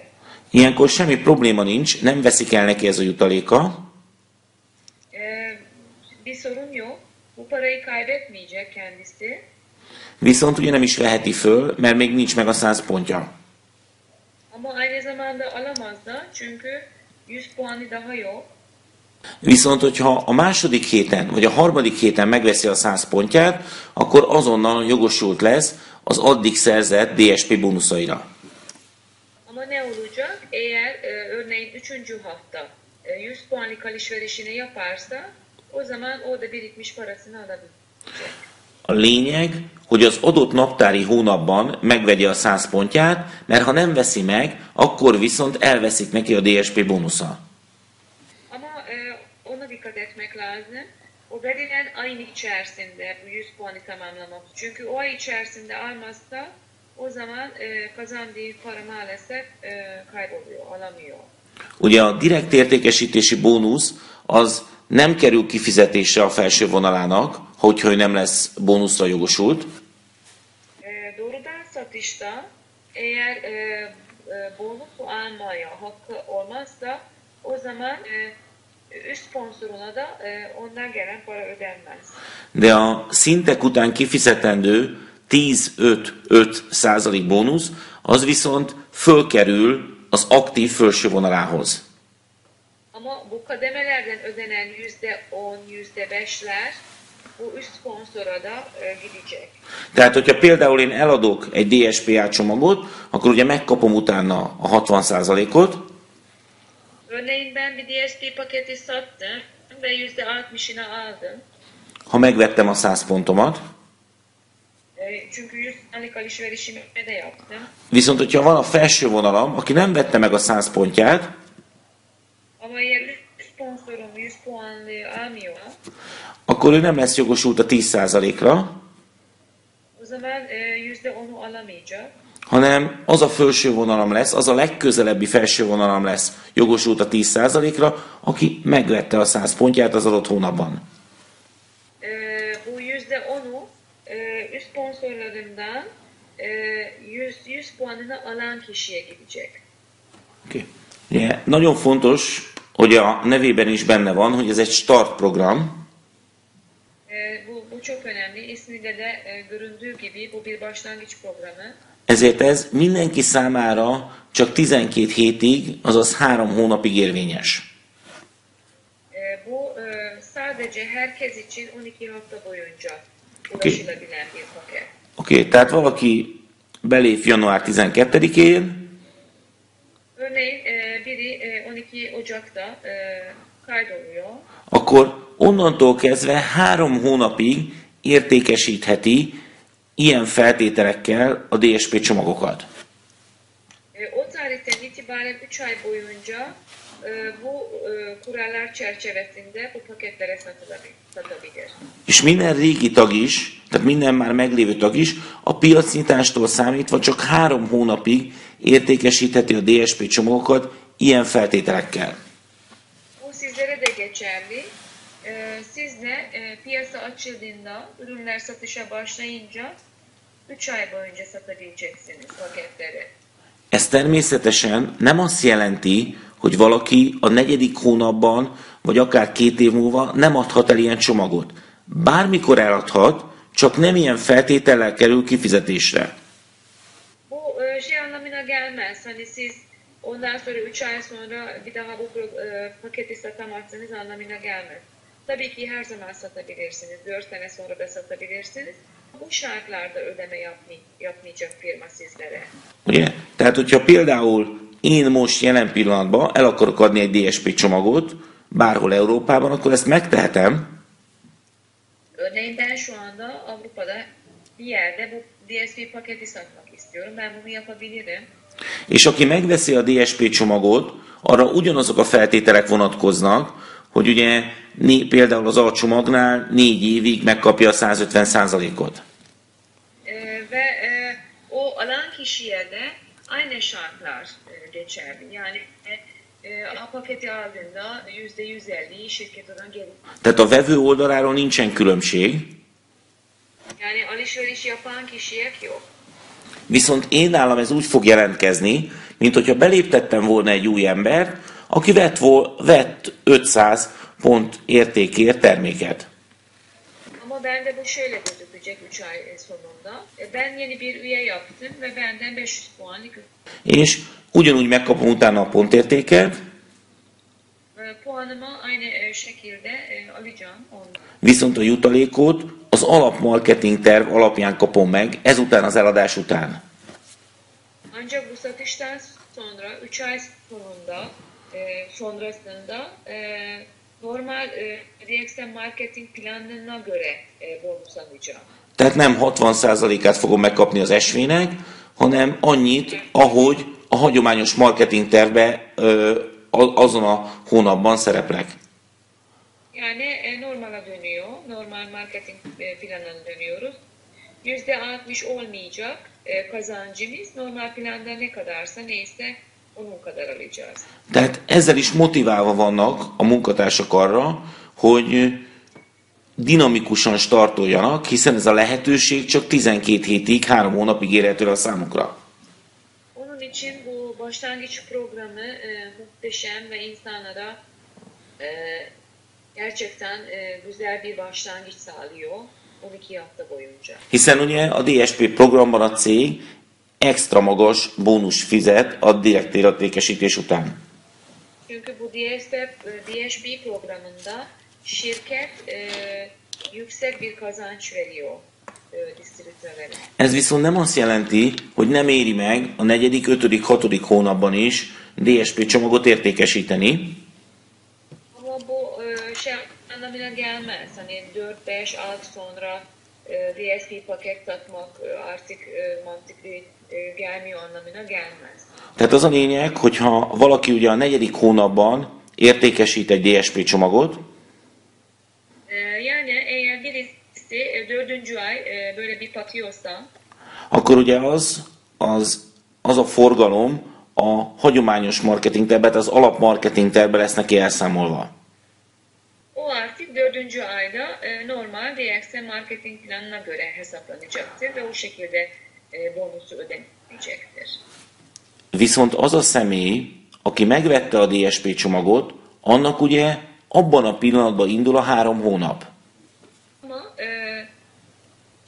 Ilyenkor semmi probléma nincs, nem veszik el neki ez a jutaléka, Bir sorun yok. Bu parayı kaybetmeyecek kendisi. viszont ugye nem is veheti föl, mert még nincs meg a 100 pontja. Ama aynı zamanda alamaz da çünkü 100 puanı daha yok. Viszont, hogyha a második héten, vagy a harmadik héten megveszi a 100 pontját, akkor azonnal jogosult lesz az addig szerzett DSP bónuszaira. Ama ne olacak? Eğer örneğin 3. hafta 100 puanlık alışverişini yaparsa o zaman o da birikmiş parasını alabilecek. A lényeg, hogy az adott naptári hónapban megvegye a 100 pontját, mert ha nem veszi meg, akkor viszont elveszik neki a DSP bónusza. Ama ona dikkat etmek lazım. O verilen ayın içerisinde bu 100 puanı tamamlamak. Çünkü o ay içerisinde almazsa o zaman kazandığı para maalesef kayboluyor, alamıyor. Ugye a direkt értékesítési bónusz az nem kerül kifizetésre a felső vonalának, hogyha ő nem lesz bónuszra jogosult. Doğrudan satışta eğer bonusu almaya hakkı olmazsa o zaman üst sponsoruna da ondan gelen para ödenmez. De a szintek után kifizetendő 10-5-5% bónusz, az viszont fölkerül az aktív felső vonalához. Ama bu kademelerden ödenen %10, %5'ler bu üst sponsora da gidecek. Tehát, hogyha például én eladok egy DSPA csomagot, akkor ugye megkapom utána a 60%-ot, Örneğin ben bir DSP paketi sattım ve %60'ını aldım. ha megvettem a 100 pontomat, Çünkü 100'lik alışverişimi de yaptım. viszont hogyha van a felső vonalam, aki nem vette meg a 100 pontját, Ama eğer üst sponsorum 100 puanlığı almıyor, akkor ő nem lesz jogosult a 10%-ra, o zaman %10'u alamayacak. hanem az a felső vonalam lesz, az a legközelebbi felső vonalam lesz jogosult a 10%-ra, aki megvette a 100 pontját az adott hónapban. Bu %10'u üst sponsorlarından 100 puanını alan kişiye gidecek. Okay. Ugye, nagyon fontos, hogy a nevében is benne van, hogy ez egy start program, Bu çok önemli. İsminde de göründüğü gibi bu bir başlangıç programı. ezért ez mindenki számára csak 12 hétig, azaz 3 hónapig érvényes. Bu sadece herkes için 12 hafta boyunca ulaşılabilen bir paket. Oké, tehát valaki belép január 12-én, Örneğin biri 12 Ocak'ta kaydoluyor. akkor onnantól kezdve 3 hónapig értékesítheti ilyen feltételekkel a DSP csomagokat. O tarihten itibaren 3 ay boyunca bu kurallar çerçevesinde bu paketlere satabilir. És minden régi tag is, tehát minden már meglévő tag is, a piacnyitástól számítva csak 3 hónapig értékesítheti a DSP csomagokat ilyen feltételekkel. Bu sizlere de geçerli. Siz de piyasa açıldığında, ürünler satışa başlayınca 3 ay boyunca satabileceksiniz paketleri. Ez természetesen nem azt jelenti, hogy valaki a 4. hónapban, vagy akár 2 év múlva nem adhat el ilyen csomagot. Bármikor eladhat, csak nem ilyen feltétellel kerül kifizetésre. Bu şey anlamına gelmez. Hani siz ondan sonra 3 ay sonra bir daha bu paketi satamazsınız anlamına gelmez. Tabii ki her zaman satabilirsiniz. 4 sene sonra da satabilirsiniz. Bu şartlarda ödeme yapmayacak firma sizlere. Ugye? Tehát, hogyha például én most jelen pillanatban el akarok adni egy DSP csomagot bárhol Európában, akkor ezt megtehetem, Örneğin ben şu anda Avrupa'da bir yerde bu DSP paketi satmak istiyorum. Ben bunu yapabilirim. és aki megveszi a DSP csomagot, arra ugyanazok a feltételek vonatkoznak, hogy ugye például az alcsomagnál 4 évig megkapja a 150%-ot. Ve o alan kişiye de aynı şartlar geçerli. Yani a paketi aldığında %150'yi şirket oradan geri. Tehát a vevő oldaláról nincsen különbség, Yani alışveriş yapan kişiye yok. viszont én nálam ez úgy fog jelentkezni, mint hogyha beléptettem volna egy új embert, aki vett 500 pont értékért terméket. Ama bende bu şöyle gözükecek 3 ay sonunda. Ben yeni bir üye yaptım ve benden 500 puanlık És ugyanúgy megkapom utána a pontértéket, puanımı aynı şekilde alacağım ondan. viszont a jutalékot az alapmarketing terv alapján kapom meg, ezután az eladás után. Ancak bu satıştan sonra 3 ay sonrasında normal DXM marketing planına göre bonus alacağım. Tehát nem 60%-át fogom megkapni az SV-nek, hanem annyit, ahogy a hagyományos marketing tervbe azon a hónapban szereplek. Yani normala dönüyor. Normal marketing planına dönüyoruz. %60 olmayacak kazancımız. Normal planda ne kadarsa neyse onun kadar alacağız. Tehát ezzel is motiválva vannak a munkatársak arra, hogy dinamikusan startoljanak, hiszen ez a lehetőség csak 12 hétig, 3 hónapig érhető a számukra. Onun için bu başlangıç programı muhteşem ve insanlara gerçekten güzel bir başlangıç sağlıyor 12 hafta boyunca. Hiszen ugye a DSP programban a cég extra magas bónusz fizet a direkt értékesítés után. Çünkü bu DSP programında şirket yüksek bir kazanç veriyor distribütörlere. Ez viszont nem azt jelenti, hogy nem éri meg a 4., 5., 6. hónapban is DSP csomagot értékesíteni. Ama bu şey anlamına gelmez. Hani 4, 5, 6 sonra DSP paket satmak artık mantıklı gelmiyor anlamına gelmez. Tehát az a lényeg, hogyha valaki ugye a 4. hónapban értékesít egy DSP csomagot, Yani eğer birisi 4. ay böyle bir patıyorsa, akkor ugye az a forgalom a hagyományos marketing tervben, az alapmarketing tervben lesz neki elszámolva. o artık 4. ayda normal DXC marketing planına göre hesaplanacaktır ve o şekilde bonusu ödenecektir. Viszont az a személy, aki megvette a DSP csomagot, annak ugye abban a pillanatban indul a 3 hónap. Ama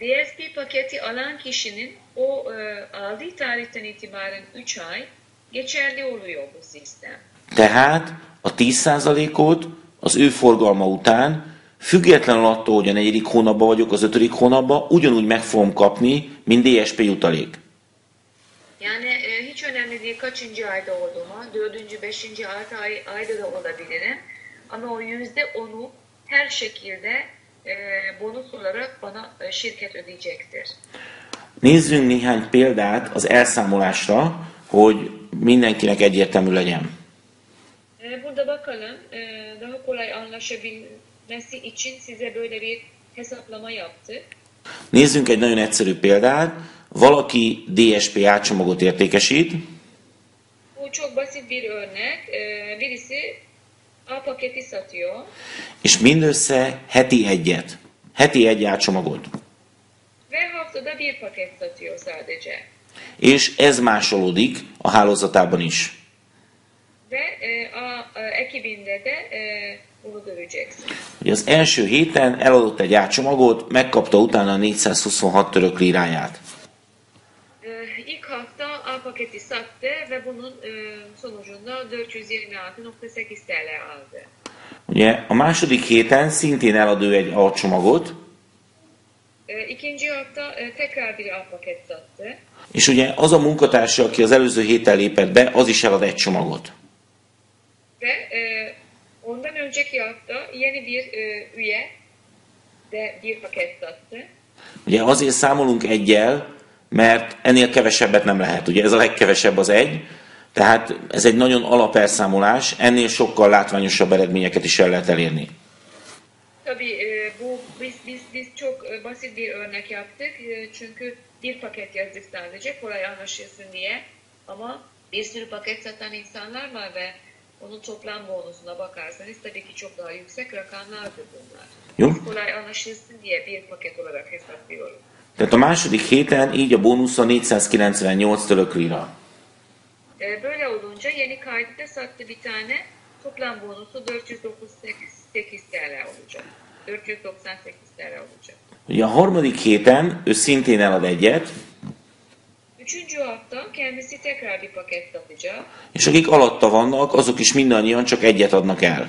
DSP paketi alan kişinin o aldığı tarihten itibaren 3 ay geçerli oluyor bu sistem. Tehát a 10%-ot az ő forgalma után, függetlenül attól, hogy a 4. hónapban vagyok, az 5. hónapban, ugyanúgy meg fogom kapni, mint DSP jutalék. Yani hiç önemli değil kaçıncı ayda olduğuma, 4. 5. 6. ayda da olabilirim. Ama o %10'u her şekilde bonus olarak bana şirket ödeyecektir. Nézzünk néhány példát az elszámolásra, hogy mindenkinek egyértelmű legyen. Burada bakalım, daha kolay anlaşabilmesi için size böyle bir hesaplama yaptık. Nézzünk egy nagyon egyszerű példát. Valaki DSP átcsomagot értékesít, Bu çok basit bir örnek. Birisi A paketi satıyor és mindössze heti egyet. Heti egy átcsomagot. ve haftada bir paket satıyor sadece. És ez másolódik a hálózatában is. Ve A ekibinde de bunu göreceksin. Ugye az első héten eladott egy átcsomagot, megkapta utána a 426 török líráját. İlk hafta A paketi sattı ve bunun sonucunda 426.8 TL aldı. Ugye a második héten szintén elad ő egy alcsomagot, İkinci hafta tekrar bir A paket sattı. és ugye az a munkatársa, aki az előző héten lépett be, az is elad egy csomagot. Ve ondan önceki hafta yeni bir üye de bir paket sattı. Ugye azért számolunk egyel, mert ennél kevesebbet nem lehet. Ugye ez a legkevesebb az egy, tehát ez egy nagyon alapelszámolás, ennél sokkal látványosabb eredményeket is el lehet elérni. Tabii biz çok basit bir örnek yaptık. Çünkü bir paket yazdık sadece kolay anlaşılsın diye. Ama bir sürü paket satan insanlar var ve onun toplam bonusuna bakarsanız tabii ki çok daha yüksek rakamlardır bunlar. Jó? Biz kolay anlaşılsın diye bir paket olarak hesaplıyoruz. Tehát a második héten így a bónusza 498 török lira. Böyle olunca yeni kaydı sattı bir tane. Toplam bonusu 498 TL olacak. 498 TL olacak. Ugye a harmadik héten ő szintén elad egyet, Üçüncü hafta kendisi tekrar bir paket satacak. és akik alatta vannak, azok is mindannyian csak egyet adnak el.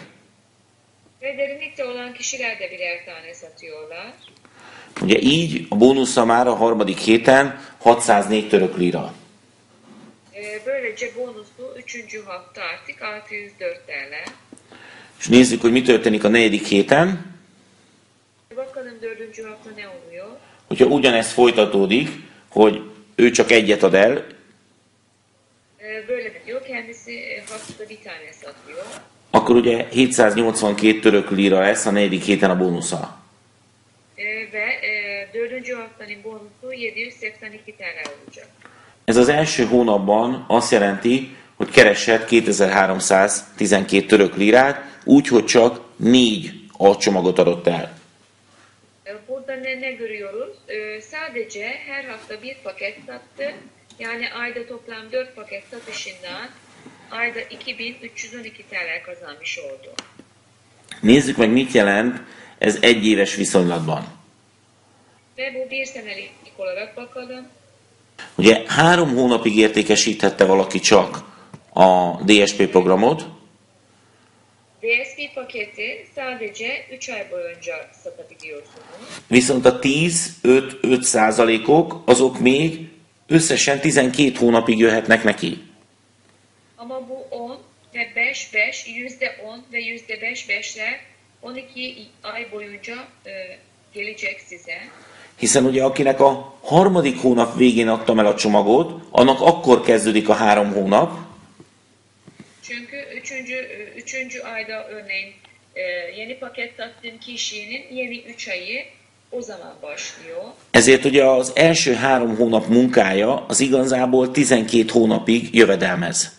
Ve derinlikte olan kişiler de birer tane satıyorlar. Ugye így a bónusza már a harmadik héten 604 török lira. Böylece bonusu 3. hafta artık 604 TL. És nézzük, hogy mi történik a negyedik héten. Bakalım 4. hafta ne oluyor? Hogyha ugyanezt folytatódik, hogy ő csak egyet ad el, Böyle diyor, kendisi haftada bir tane satıyor. akkor ugye 782 török lira lesz a negyedik héten a bónusza. Ve dördüncü haftanın bonusu 782 TL olacak. Ez az első hónapban azt jelenti, hogy keresett 2312 török lirát, úgy, hogy csak 4 alcsomagot adott el. Burada ne görüyoruz? Sadece her hafta bir paket sattı. Yani ayda toplam 4 paket satışından ayda 2312 TL kazanmış oldu. Nézzük meg, mit jelent ez egyéves viszonylatban. Ve bu bir senelik olarak bakalım. Ugye 3 hónapig értékesíthette valaki csak a DSP programot, DSP paketi sadece 3 ay boyunca satabiliyorsunuz. viszont a 10-5-5%-ok azok még összesen 12 hónapig jöhetnek neki. Ama bu 10 ve 5-5, %10 ve %5-5'ler 12 ay boyunca gelecek size. Hiszen ugye akinek a harmadik hónap végén adtam el a csomagot, annak akkor kezdődik a 3 hónap, Çünkü 3. ayda örneğin yeni paket sattığım kişinin yeni 3 ayı o zaman başlıyor. ezért ugye az első 3 hónap munkája az igazából 12 hónapig jövedelmez.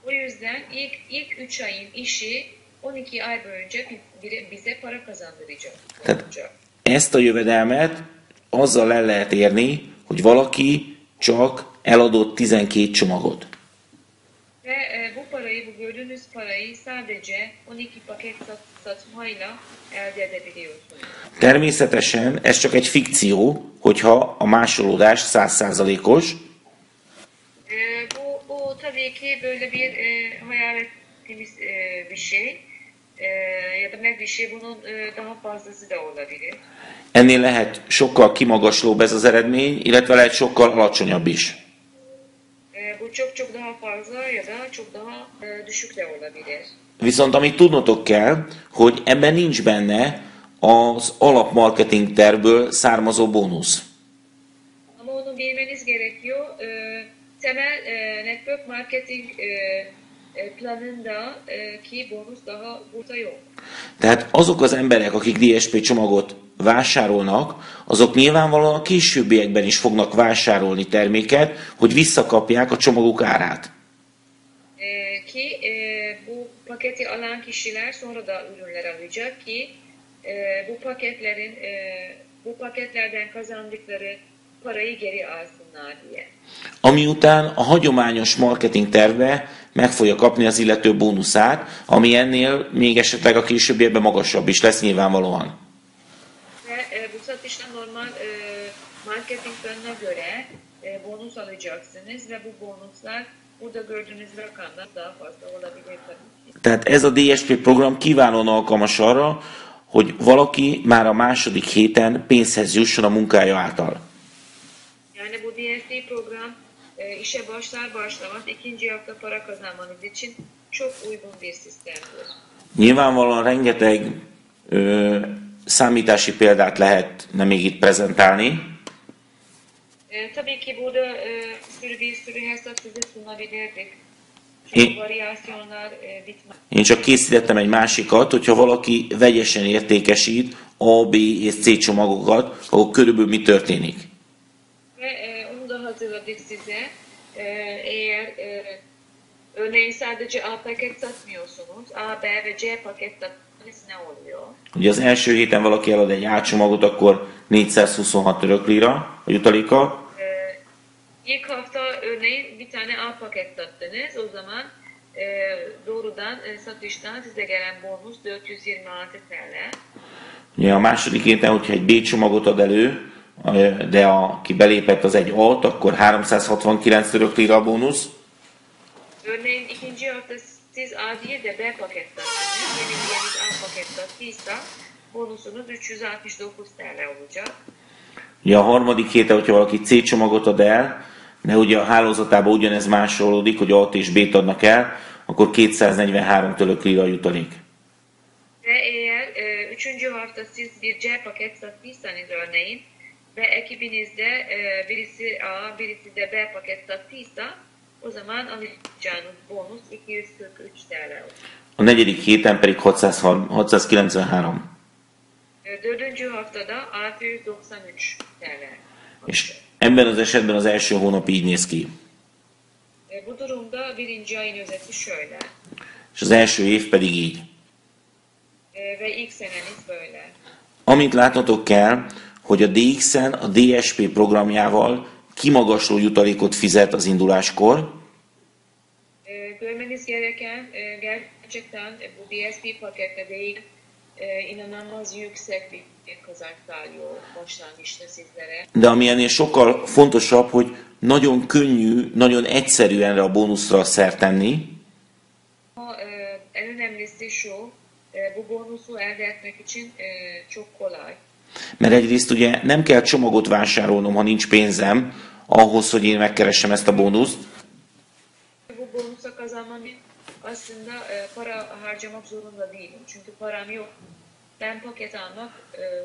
O yüzden ilk 3 ayın işi 12 ay boyunca bize para kazandıracak. Ezt a jövedelmet azzal el lehet érni, hogy valaki csak eladott 12 csomagot. Ve bu parayı, bu gördüğünüz parayı sadece 12 paket satmayla elde edebiliyorsunuz. Természetesen ez csak egy fikció, hogyha a másolódás 100%-os, Bu tabii ki böyle bir hayal ettiğimiz bir şey. Ya da meg bir şey, bunun daha fazlası da olabilir. ennél lehet sokkal kimagaslóbb ez az eredmény, illetve lehet sokkal alacsonyabb is. Bu çok daha fazla ya da çok daha düşük de olabilir. Viszont amit tudnotok kell, hogy ebben nincs benne az alapmarketing tervből származó bónusz. Ama onu bilmeniz gerekiyor. Temel network marketing planında ki bonus daha burada yok. Tehát azok az emberek, akik DSP csomagot vásárolnak, azok nyilvánvalóan a későbbiekben is fognak vásárolni terméket, hogy visszakapják a csomaguk árát. Ki bu paketi alan kişiler sonra da ürünler alacak ki bu paketlerden kazandıkları parayı geri alsınlar diye. Ami után a hagyományos marketing terve meg fogja kapni az illető bónuszát, ami ennél még esetleg a későbbiekben magasabb is lesz nyilvánvalóan. Ve bu satışta normal marketing planına göre bonus alacaksınız ve bu bonuslar burada gördüğünüz rakamdan daha fazla olabilir tabii ki. Tehát ez a DSP program kiválóan alkalmas arra, hogy valaki már a második héten pénzhez jusson a munkája által. Yani bu DSP program işe başlamaz ikinci hafta para kazanmanız için çok uygun bir sistemdir. Nyilvánvalóan rengeteg számítási példát lehetne még itt prezentálni. Tabii ki burada bir sürü hesap size sunabilirdik. Çok varyasyonlar bitmez. Én csak készítettem egy másikat, hogyha valaki vegyesen értékesít A, B és C csomagokat, akkor körülbelül mi történik. Ve onu da hazırladık size. Eğer örneğin sadece A paket satmıyorsunuz, A, B ve C paket satmanız ne oluyor? Ugye az első héten valaki elad egy A csomagot, akkor 426 török lira a jutaléka. İlk hafta örneğin bir tane A paket sattınız. O zaman doğrudan satıştan size gelen bonus 426 TL. Ugye a második héten, hogyha egy B csomagot ad elő, de aki belépett az egy A-t, akkor 369 török lira a bónusz. Örneğin ikinci hafta siz A değil de B paket sattınız. Yeni A paket sattıysa bonusunuz 369 TL olacak. Ugye a harmadik héten, hogyha valaki C csomagot ad el, de ugye a hálózatában ugyanez másolódik, hogy A-t és B-t adnak el, akkor 243 török lira a jutalék. Ve eğer üçüncü hafta siz bir C paket sattıysanız örneğin ve ekibinizde birisi A, birisi de B paket tattıysa o zaman alacağınız bonus 243 TL olur. A negyedik héten pedig 693. Dördüncü haftada 693 TL. És ebben az esetben az első hónap így néz ki. Bu durumda birinci ayın özeti şöyle. És az első év pedig így. Ve ilk seneniz böyle. Amit látnotok kell, hogy a DX-en a DSP programjával kimagasló jutalékot fizet az induláskor, Görmeniz gereken gerçekten bu DSP pakette değil inanılmaz yüksek bir kazanç sağlıyor başlangıçta sizlere. de ami ennél sokkal fontosabb, hogy nagyon könnyű, nagyon egyszerű erre a bónuszra szert tenni, Ama en önemlisi şu, bu bonusu elde etmek için çok kolay. mert egyrészt ugye nem kell csomagot vásárolnom, ha nincs pénzem, ahhoz, hogy én megkeressem ezt a bónuszt, Bu bonusa kazanmam için aslında para harcamak zorunda değilim. Çünkü param yok. Ben paket almak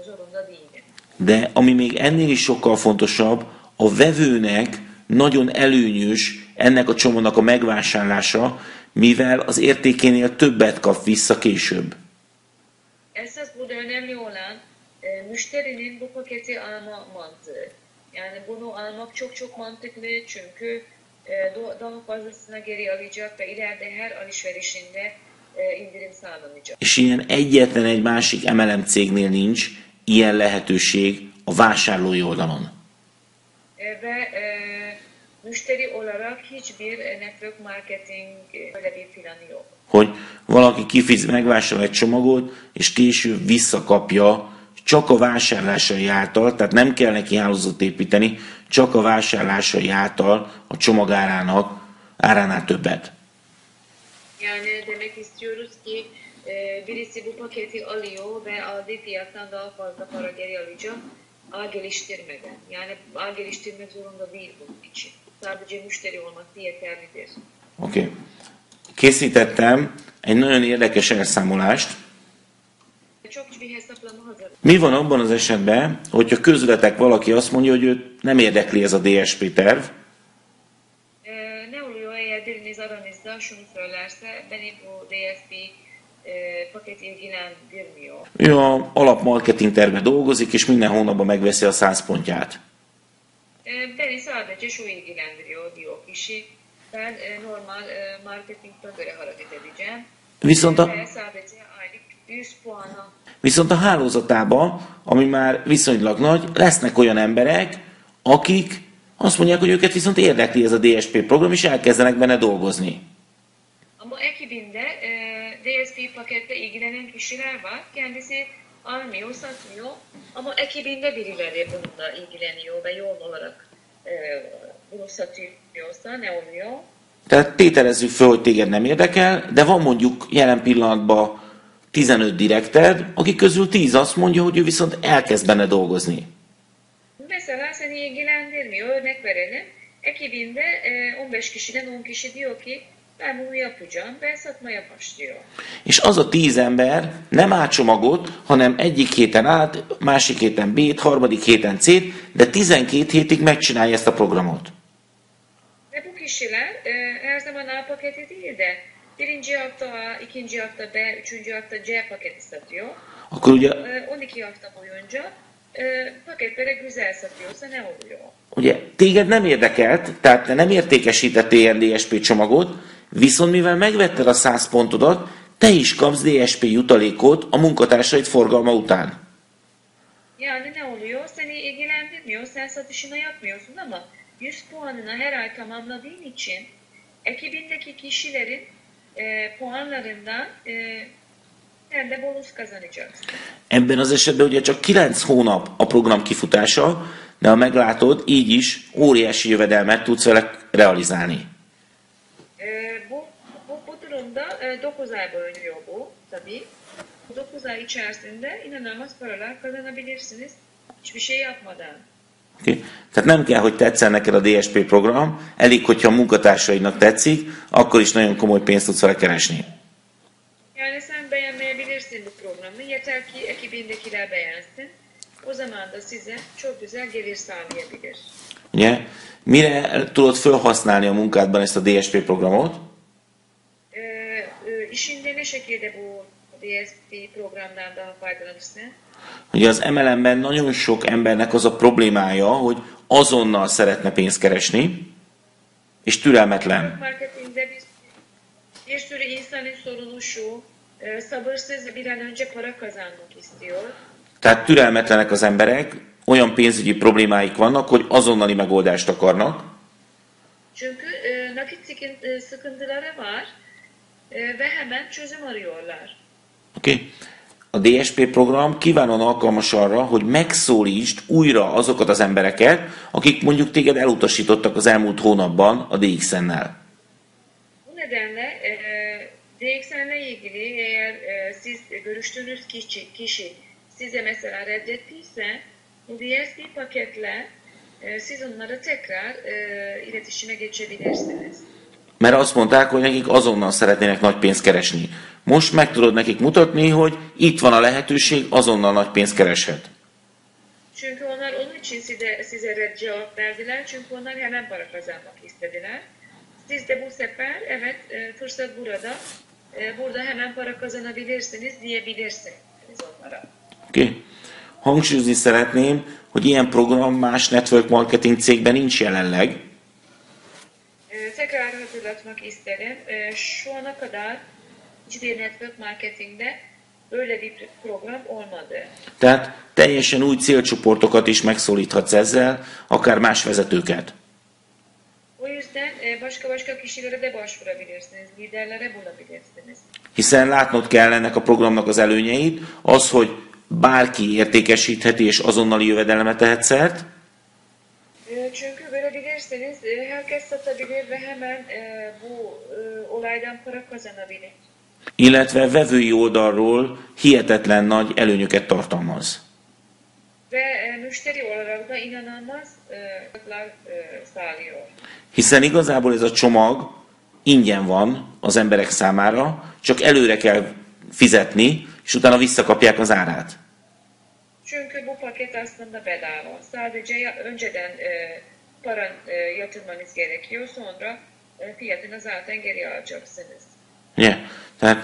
zorunda değilim. de ami még ennél is sokkal fontosabb, a vevőnek nagyon előnyös ennek a csomagnak a megvásárlása, mivel az értékénél többet kap vissza később. Esas burada önemli olan müşterinin bu paketi alma mantığı. Yani bunu almak çok çok mantıklı çünkü daha fazlasına geri alacak ve ileride her alışverişinde indirim sağlanacak. És ilyen egyetlen egy másik MLM cégnél nincs ilyen lehetőség a vásárlói oldalon. Ve müşteri olarak hiçbir network marketing öyle bir planı yok. Hogy valaki megvásárol egy csomagot, és később visszakapja csak a vásárlásai által, tehát nem kell neki hálózatot építeni, csak a vásárlásai által a csomag áránál többet. Yani demek istiyoruz ki birisi bu paketi alıyor ve aldığı fiyattan daha fazla para geri alacak ağ geliştirmeden. Yani ağ geliştirmek zorunda değil bunun için. Sadece müşteri olması yeterlidir. Oké. Készítettem egy nagyon érdekes elszámolást. Çok bir hesaplama hazır. Mi van abban az esetben, hogyha közületek valaki azt mondja, hogy őt nem érdekli ez a DSP terv, Ne oluyor eğer biriniz aranızda şunu söylerse beni bu DSP paket ilgilendirmiyor. ő a alapmarketing tervbe dolgozik, és minden hónapban megveszi a 100 pontját. Beni sadece şu ilgilendiriyor diyor kişi. Ben normal marketingden göre hareket edeceğim. Viszont a, Ve sadece aylık 100 puana. viszont a hálózatában, ami már viszonylag nagy, lesznek olyan emberek, akik azt mondják, hogy őket viszont érdekli ez a DSP program, és elkezdenek benne dolgozni. Ama ekibinde DSP pakette ilgilenen kişiler var. Kendisi almıyor, satmıyor. Ama ekibinde birileri bununla ilgileniyor ve yoğun olarak bunu satıyorsa ne oluyor? Tehát tételezzük föl, hogy téged nem érdekel, de van mondjuk jelen pillanatban 15 direkted, akik közül 10 azt mondja, hogy ő viszont elkezd benne dolgozni. Mesela seni ilgilendirmiyor. Örnek verelim. Ekibinde 15 kişiden 10 kişi diyor ki ben bunu yapacağım ve satmaya başlıyor. És az a 10 ember nem A csomagot, hanem egyik héten át, másik héten B-t, harmadik héten C-t, de 12 hétig megcsinálja ezt a programot. Ve bu kişiler her zaman A paketi değil de birinci hafta A, ikinci hafta B, üçüncü hafta C paketi satıyor. Akkor ugye, 12 hafta boyunca paketlere güzel satıyorsa ne oluyor? ugye téged nem érdekelt, tehát te nem értékesítettél ilyen DSP csomagot, viszont mivel megvetted a 100 pontodat, te is kapsz DSP jutalékot a munkatársaid forgalma után. Yani ne oluyor? Seni ilgilendirmiyor. Sen satışını yapmıyorsun ama 100 puanını her ay tamamladığın için ekibindeki kişilerin puanlarından sen de bonus kazanacaksın. Ebben az esetben ugye csak 9 hónap a program kifutása, de ha meglátod, így is óriási jövedelmet tudsz vele realizálni. Bu durumda 9 ay boyunca bu tabii. Bu 9 ay içerisinde inanılmaz paralar kazanabilirsiniz hiçbir şey yapmadan. Okay? Tehát nem kell, hogy tetszen neked a DSP program, elég, hogyha a munkatársaidnak tetszik, akkor is nagyon komoly pénzt tudsz vele keresni. Yani sen beğenmeyebilirsin bu programı. Yeter ki ekibindekiler beğensin. o zaman da size çok güzel gelir sağlayabilir. Ugye? Mire tudod felhasználni a munkádban ezt a DSP programot? İşinde ne şekilde bu DSP programdan daha faydalanırsın? Ugye az MLM-ben nagyon sok embernek az a problémája, hogy azonnal szeretne pénzt keresni, és türelmetlen. Marketingde bir sürü insanın sorunu şu, sabırsız bir an önce para kazanmak istiyor. Tehát türelmetlenek az emberek, olyan pénzügyi problémáik vannak, hogy azonnali megoldást akarnak. Çünkü nakit sıkıntıları var ve hemen çözüm arıyorlar. Okay. A DSP program kiválóan alkalmas arra, hogy megszólítsd újra azokat az embereket, akik mondjuk téged elutasítottak az elmúlt hónapban a DXN-nel. Bu nedenle DXN'le ilgili eğer siz görüştüğünüz kişi size mesela reddettiyse bu DSP paketle siz onlara tekrar iletişime geçebilirsiniz. Mert azt mondták, hogy nekik azonnal szeretnének nagy pénzt keresni. Most meg tudod nekik mutatni, hogy itt van a lehetőség, azonnal nagy pénzt kereshet. Çünkü onlar onun için size red cevap verdiler. Çünkü onlar hemen para kazanmak istediler. Siz de bu sefer evet fırsat burada. Burada hemen para kazanabilirsiniz diyebilirsiniz onlara. Okay. Hangsúlyozni szeretném, hogy ilyen program más network marketing cégben nincs jelenleg. Tekrar hatırlatmak isterim. Şu ana kadar hiçbir network marketingde böyle bir program olmadı. Tehát teljesen új célcsoportokat is megszólíthatsz ezzel, akár más vezetőket. O yüzden başka kişilere de başvurabilirsiniz, liderlere bulabilirsiniz. Hiszen látnod kell ennek a programnak az előnyeit, az, hogy bárki értékesítheti és azonnali jövedelemre tehet szert. Çünkü görebilirsiniz, herkes satabilir ve hemen bu olaydan para kazanabilir. Illetve vevői oldalról hihetetlen nagy előnyöket tartalmaz. Ve müşteri olarak da inanılmaz sağlıyor. Hiszen igazából ez a csomag ingyen van az emberek számára, csak előre kell fizetni, és utána visszakapják az árát. Çünkü bu paket aslında bedava. Sadece önceden para yatırmanız gerekiyor. Sonra fiyatını zaten geri alacaksınız. Yeah. Tehát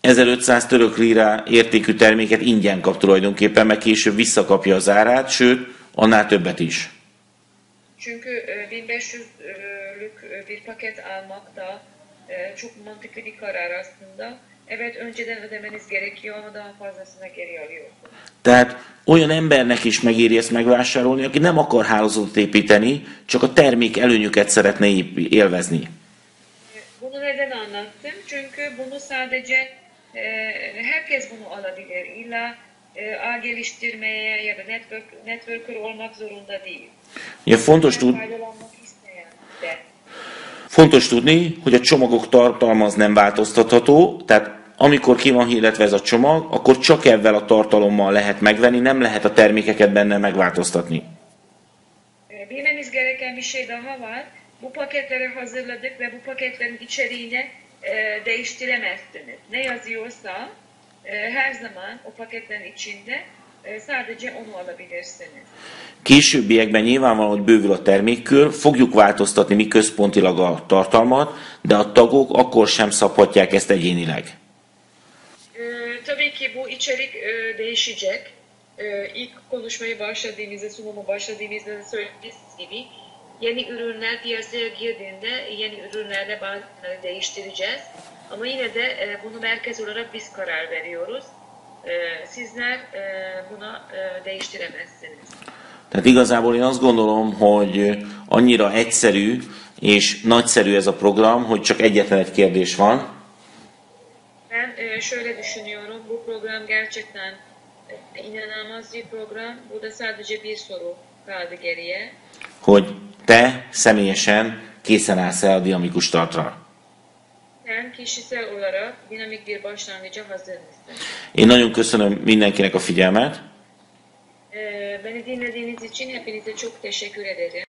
1500 török lira értékű terméket ingyen kap tulajdonképpen, meg később visszakapja az árát, sőt, annál többet is. Çünkü 1500'lük bir paket almak da çok mantıklı bir karar aslında. Evet, önceden ödemeniz gerekiyor ama daha fazlasına geri alıyorsunuz. Tehát olyan embernek is megéri ezt megvásárolni, aki nem akar hálózatot építeni, csak a termék előnyöket szeretne élvezni. Bunu neden anlattım? Çünkü bunu sadece herkes bunu alabilir. İlla ağ geliştirmeye ya da networker olmak zorunda değil. Ugye Faydalanmak isteyen de. fontos tudni, hogy a csomagok tartalma az nem változtatható, tehát amikor ki van hirdetve ez a csomag, akkor csak ebben a tartalommal lehet megvenni, nem lehet a termékeket benne megváltoztatni. Bilmeniz gereken bir şey daha var. Bu paketleri hazırladık ve bu paketlerin içeriğini değiştiremezsiniz. Ne yazıyorsa her zaman o paketlerin içinde sadece onu alabilirsiniz. Későbbiekben nyilvánvaló, hogy bővül a termékkör, fogjuk változtatni mi központilag a tartalmat, de a tagok akkor sem szabhatják ezt egyénileg. Tabii ki bu içerik değişecek. İlk konuşmayı başladığımızda, sunumu başladığımızda da söylediğimiz gibi yeni ürünler piyasaya girdiğinde yeni ürünlerle bazıları değiştireceğiz. Ama yine de bunu merkez olarak biz karar veriyoruz. Sizler buna değiştiremezsiniz. Tehát igazából én azt gondolom, hogy annyira egyszerű és nagyszerű ez a program, hogy csak egyetlen egy kérdés van. Ben şöyle düşünüyorum, bu program gerçekten inanılmaz bir program. Burada sadece bir soru kaldı geriye. Hogy te személyesen készen állsz-e a dinamikus startra. Sen kişisel olarak dinamik bir başlangıca hazır mısın? Én nagyon köszönöm mindenkinek a figyelmet. Beni dinlediğiniz için hepinize çok teşekkür ederim.